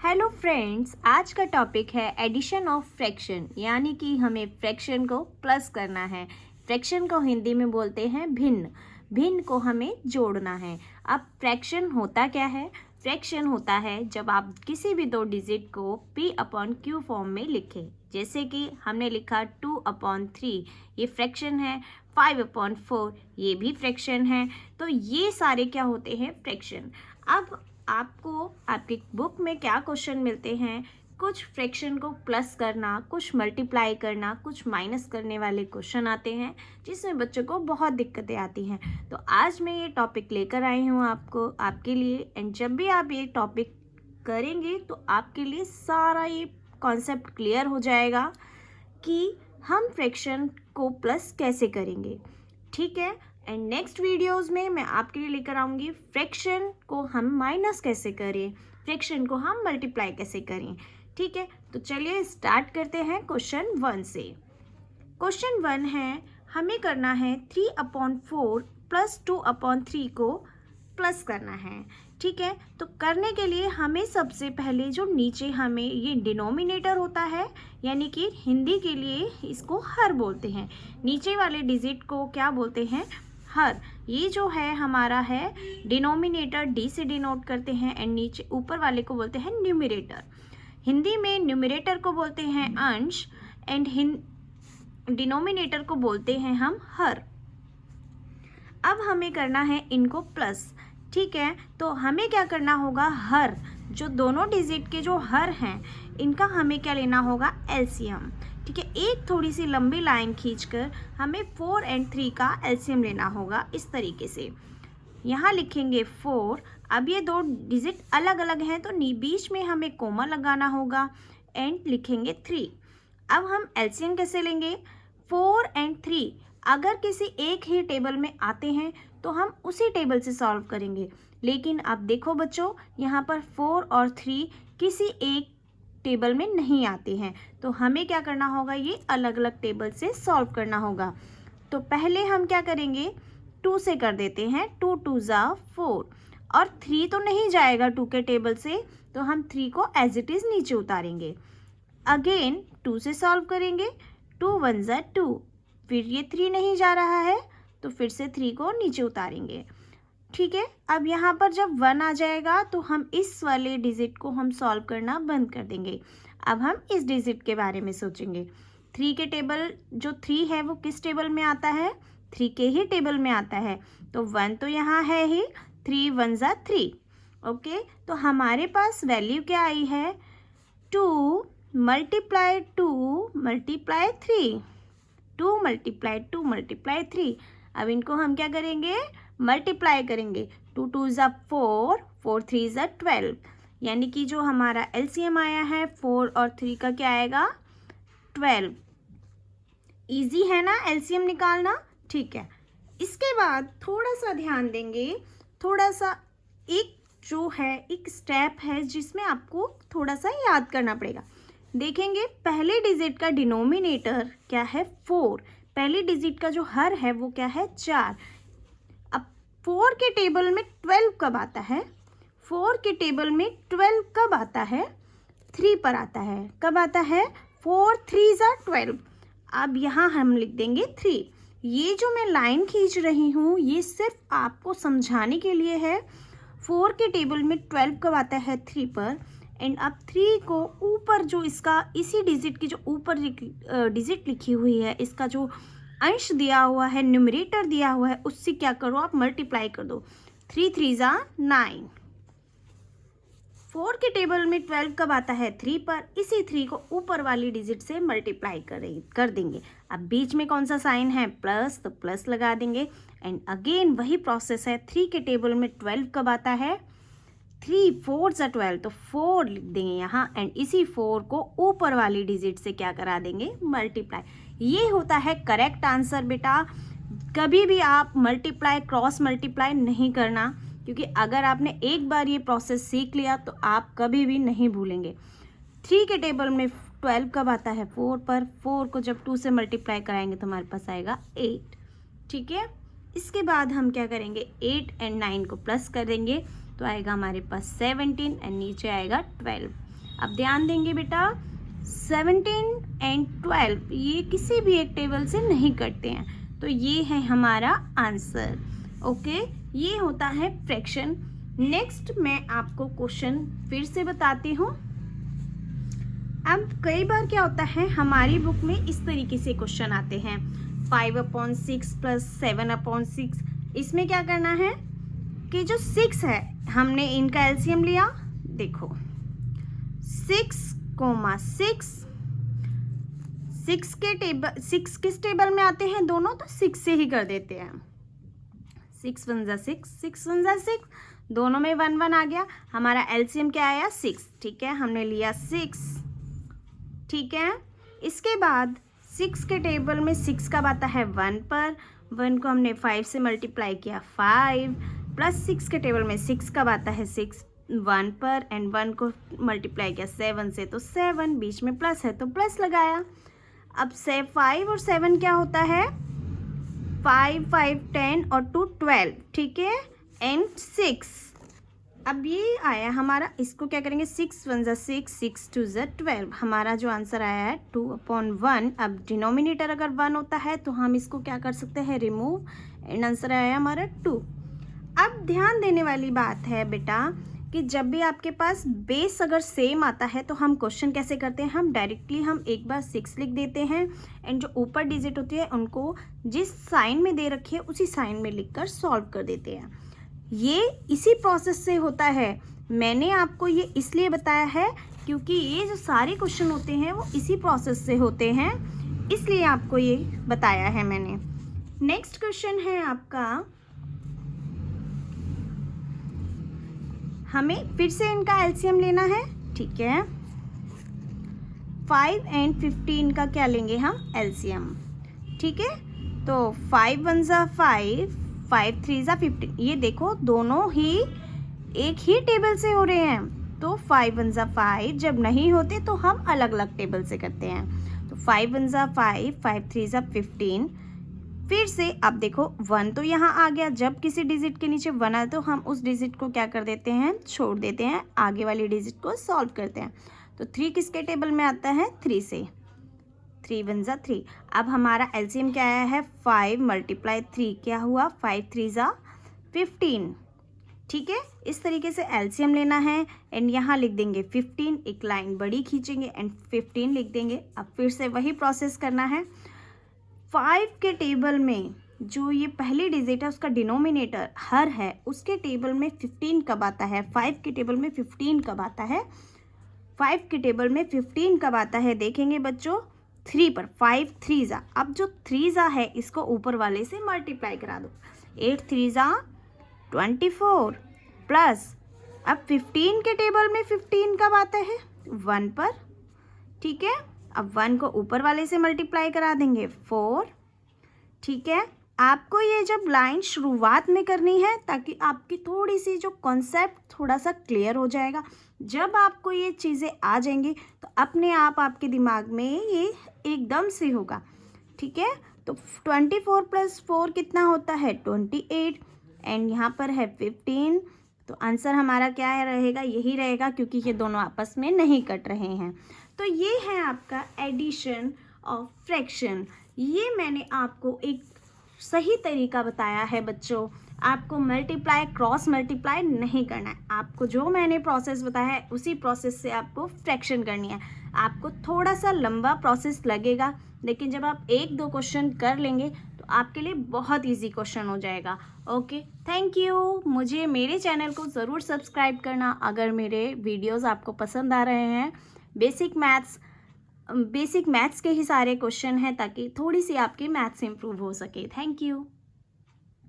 Hello friends, आज का topic है एडिशन ऑफ फ्रैक्शन, यानी कि हमें फ्रैक्शन को प्लस करना है। फ्रैक्शन को हिंदी में बोलते हैं भिन्न। भिन्न को हमें जोड़ना है। अब फ्रैक्शन होता क्या है? फ्रैक्शन होता है जब आप किसी भी दो डिजिट को p/q फॉर्म में लिखें। जैसे कि हमने लिखा 2/3, ये फ्रैक्शन है। 5/4, ये भी फ्रैक्शन है। तो ये सारे क्या होते हैं? फ्रैक्शन। अब आपको आपकी बुक में क्या क्वेश्चन मिलते हैं? कुछ फ्रैक्शन को प्लस करना, कुछ मल्टीप्लाई करना, कुछ माइनस करने वाले क्वेश्चन आते हैं, जिसमें बच्चों को बहुत दिक्कतें आती हैं। तो आज मैं ये टॉपिक लेकर आई हूँ आपके लिए। एंड जब भी आप ये टॉपिक करेंगे तो आपके लिए सारा ये कॉन्सेप्ट क्लियर हो जाएगा कि हम फ्रैक्शन को प्लस कैसे करेंगे। ठीक है। एंड नेक्स्ट वीडियोस में मैं आपके लिए लेकर आऊँगी फ्रैक्शन को हम माइनस कैसे करें, फ्रैक्शन को हम मल्टीप्लाई कैसे करें। ठीक है, तो चलिए स्टार्ट करते हैं क्वेश्चन 1 से। क्वेश्चन 1 है, हमें करना है 3/4 प्लस 2/3 को प्लस करना है। ठीक है, तो करने के लिए हमें सबसे पहले जो नीचे हमें ये डिनोमिनेटर होता है, यानी कि हिंदी के लिए इसको हर बोलते हैं। नीचे वाले डिजिट को क्या बोलते हैं? हर। ये जो है हमारा है डिनोमिनेटर, डी से डिनोट करते हैं। एंड नीचे ऊपर वाले को बोलते हैं न्यूमरेटर। हिंदी में न्यूमरेटर को बोलते हैं अंश एंड डिनोमिनेटर को बोलते हैं हम हर। अब हमें करना है इनको प्लस। ठीक है, तो हमें क्या करना होगा? हर, जो दोनों डिजिट के जो हर हैं, इनका हमें क्या लेना होगा? एलसीएम। ठीक है, एक थोड़ी सी लंबी लाइन खींचकर हमें 4 और 3 का एलसीएम लेना होगा। इस तरीके से यहाँ लिखेंगे 4। अब ये दो डिजिट अलग अलग हैं तो बीच में हमें कोमा लगाना होगा एंड लिखेंगे 3। अब हम एलसीएम कैसे लेंगे? 4 और 3 अगर किसी एक ही टेबल में आते हैं तो हम उसी टेबल से सॉल्व करेंगे। लेकिन अब देखो बच्चों, यहाँ पर 4 और 3 किसी एक टेबल में नहीं आते हैं, तो हमें क्या करना होगा? ये अलग अलग टेबल से सॉल्व करना होगा। तो पहले हम क्या करेंगे? 2 से कर देते हैं। 2 2 ज़ा 4, और 3 तो नहीं जाएगा 2 के टेबल से, तो हम 3 को एज इट इज़ नीचे उतारेंगे। अगेन 2 से सॉल्व करेंगे। 2 1 ज़ा 2, फिर ये 3 नहीं जा रहा है तो फिर से 3 को नीचे उतारेंगे। ठीक है, अब यहाँ पर जब 1 आ जाएगा तो हम इस वाले डिजिट को हम सॉल्व करना बंद कर देंगे। अब हम इस डिजिट के बारे में सोचेंगे। 3 के टेबल जो 3 है वो किस टेबल में आता है? 3 के ही टेबल में आता है। तो 1 तो यहाँ है ही। 3 1 ज़ा 3। ओके, तो हमारे पास वैल्यू क्या आई है? 2 मल्टीप्लाई 2 मल्टीप्लाई 3। 2 multiply 2 multiply 3। अब इनको हम क्या करेंगे? मल्टीप्लाई करेंगे। 2 2 ज़ा 4, 4 3 ज़ा 12, यानी कि जो हमारा एलसीएम आया है 4 और 3 का क्या आएगा? 12। इजी है ना एलसीएम निकालना? ठीक है, इसके बाद थोड़ा सा ध्यान देंगे। थोड़ा सा एक जो है एक स्टेप है जिसमें आपको थोड़ा सा याद करना पड़ेगा। देखेंगे पहले डिजिट का डिनोमिनेटर क्या है? 4। पहले डिजिट का जो हर है वो क्या है? 4। अब 4 के टेबल में 12 कब आता है? 4 के टेबल में 12 कब आता है? 3 पर आता है। कब आता है? 4 3 ज़ा 12। अब यहाँ हम लिख देंगे 3। ये जो मैं लाइन खींच रही हूँ ये सिर्फ आपको समझाने के लिए है। 4 के टेबल में 12 कब आता है? 3 पर। एंड अब 3 को ऊपर जो इसका इसी डिजिट की जो ऊपर डिजिट लिखी हुई है, इसका जो अंश दिया हुआ है, न्यूमरेटर दिया हुआ है, उससे क्या करो? आप मल्टीप्लाई कर दो। 3 3 ज़ा 9। 4 के टेबल में 12 कब आता है? 3 पर। इसी 3 को ऊपर वाली डिजिट से मल्टीप्लाई कर देंगे। अब बीच में कौन सा साइन है? प्लस, तो प्लस लगा देंगे। एंड अगेन वही प्रोसेस है। 3 के टेबल में 12 कब आता है? 3 4 ज़ा 12, तो 4 लिख देंगे यहाँ। एंड इसी 4 को ऊपर वाली डिजिट से क्या करा देंगे? मल्टीप्लाई। ये होता है करेक्ट आंसर बेटा। कभी भी आप मल्टीप्लाई क्रॉस मल्टीप्लाई नहीं करना, क्योंकि अगर आपने एक बार ये प्रोसेस सीख लिया तो आप कभी भी नहीं भूलेंगे। 3 के टेबल में 12 कब आता है? 4 पर। 4 को जब 2 से मल्टीप्लाई कराएंगे तो हमारे पास आएगा 8। ठीक है, इसके बाद हम क्या करेंगे? 8 और 9 को प्लस कर देंगे तो आएगा हमारे पास 17 एंड नीचे आएगा 12। अब ध्यान देंगे बेटा, 17 एंड 12 ये किसी भी एक टेबल से नहीं कटते हैं, तो ये है हमारा आंसर। ओके, ये होता है फ्रैक्शन। नेक्स्ट मैं आपको क्वेश्चन फिर से बताती हूँ। अब कई बार क्या होता है, हमारी बुक में इस तरीके से क्वेश्चन आते हैं, 5/6 प्लस 7/6। इसमें क्या करना है कि जो 6 है, हमने इनका एलसीएम लिया। देखो 6 के टेबल, 6 किस टेबल में आते हैं दोनों, तो 6 से ही कर देते हैं। 6 1 जा 6, 6 1 जा 6, दोनों में 1 1 आ गया। हमारा एलसीएम क्या आया, 6। ठीक है, हमने लिया 6। ठीक है, इसके बाद 6 के टेबल में 6 कब आता है, 1 पर। 1 को हमने 5 से मल्टीप्लाई किया, 5 प्लस 6 के टेबल में 6 कब आता है, 6 1 पर, एंड 1 को मल्टीप्लाई किया 7 से, तो 7, बीच में प्लस है तो प्लस लगाया। अब से 5 और 7 क्या होता है, 5 5 10 और 2 12। ठीक है, एंड 6। अब ये आया हमारा, इसको क्या करेंगे, 6 1 जा 6, 6 2 जा 12। हमारा जो आंसर आया है 2/1। अब डिनोमिनेटर अगर 1 होता है तो हम इसको क्या कर सकते हैं, रिमूव, एंड आंसर आया हमारा 2। अब ध्यान देने वाली बात है बेटा कि जब भी आपके पास बेस अगर सेम आता है तो हम क्वेश्चन कैसे करते हैं, हम डायरेक्टली हम एक बार 6 लिख देते हैं, एंड जो ऊपर डिजिट होती है उनको जिस साइन में दे रखी है उसी साइन में लिखकर सॉल्व कर देते हैं। ये इसी प्रोसेस से होता है। मैंने आपको ये इसलिए बताया है क्योंकि ये जो सारे क्वेश्चन होते हैं वो इसी प्रोसेस से होते हैं, इसलिए आपको ये बताया है मैंने। नेक्स्ट क्वेश्चन है आपका, हमें फिर से इनका एलसीएम लेना है। ठीक है, 5 एंड 15 का क्या लेंगे हम, एलसीएम। ठीक है, तो 5 1 जा 5, 5 3 जा 15। ये देखो दोनों ही एक ही टेबल से हो रहे हैं, तो 5 1 जा 5 जब नहीं होते तो हम अलग अलग टेबल से करते हैं। तो 5 1 जा 5, 5 3 जा 15। फिर से अब देखो 1 तो यहाँ आ गया, जब किसी डिजिट के नीचे 1 आए तो हम उस डिजिट को क्या कर देते हैं, छोड़ देते हैं, आगे वाली डिजिट को सॉल्व करते हैं। तो 3 किसके टेबल में आता है, 3 से, 3 1 जा 3। अब हमारा एलसीएम क्या आया है, 5 × 3 क्या हुआ, 5 3 जा 15। ठीक है, इस तरीके से एलसीएम लेना है, एंड यहाँ लिख देंगे 15, एक लाइन बड़ी खींचेंगे एंड 15 लिख देंगे। अब फिर से वही प्रोसेस करना है। 5 के टेबल में जो ये पहली डिजिट है उसका डिनोमिनेटर हर है, उसके टेबल में 15 कब आता है, 5 के टेबल में 15 कब आता है, 5 के टेबल में 15 कब आता है, देखेंगे बच्चों 3 पर, 5 3 जा। अब जो 3 जा है इसको ऊपर वाले से मल्टीप्लाई करा दो, 8 3 जा 24 प्लस, अब 15 के टेबल में 15 कब आता है, 1 पर। ठीक है, अब 1 को ऊपर वाले से मल्टीप्लाई करा देंगे 4। ठीक है, आपको ये जब लाइन शुरुआत में करनी है ताकि आपकी थोड़ी सी जो कॉन्सेप्ट थोड़ा सा क्लियर हो जाएगा। जब आपको ये चीज़ें आ जाएंगी तो अपने आप आपके दिमाग में ये एकदम से होगा। ठीक है, तो 24 + 4 कितना होता है, 28, एंड यहाँ पर है 15। तो आंसर हमारा क्या रहेगा, यही रहेगा क्योंकि ये दोनों आपस में नहीं कट रहे हैं। तो ये है आपका एडिशन और फ्रैक्शन। ये मैंने आपको एक सही तरीका बताया है बच्चों। आपको मल्टीप्लाई क्रॉस मल्टीप्लाई नहीं करना है, आपको जो मैंने प्रोसेस बताया है उसी प्रोसेस से आपको फ्रैक्शन करनी है। आपको थोड़ा सा लंबा प्रोसेस लगेगा, लेकिन जब आप 1-2 क्वेश्चन कर लेंगे तो आपके लिए बहुत इजी क्वेश्चन हो जाएगा। Okay, thank you. मुझे मेरे चैनल को ज़रूर सब्सक्राइब करना अगर मेरे वीडियोज़ आपको पसंद आ रहे हैं। बेसिक मैथ्स के ही सारे क्वेश्चन हैं ताकि थोड़ी सी आपकी मैथ्स इम्प्रूव हो सके। Thank you.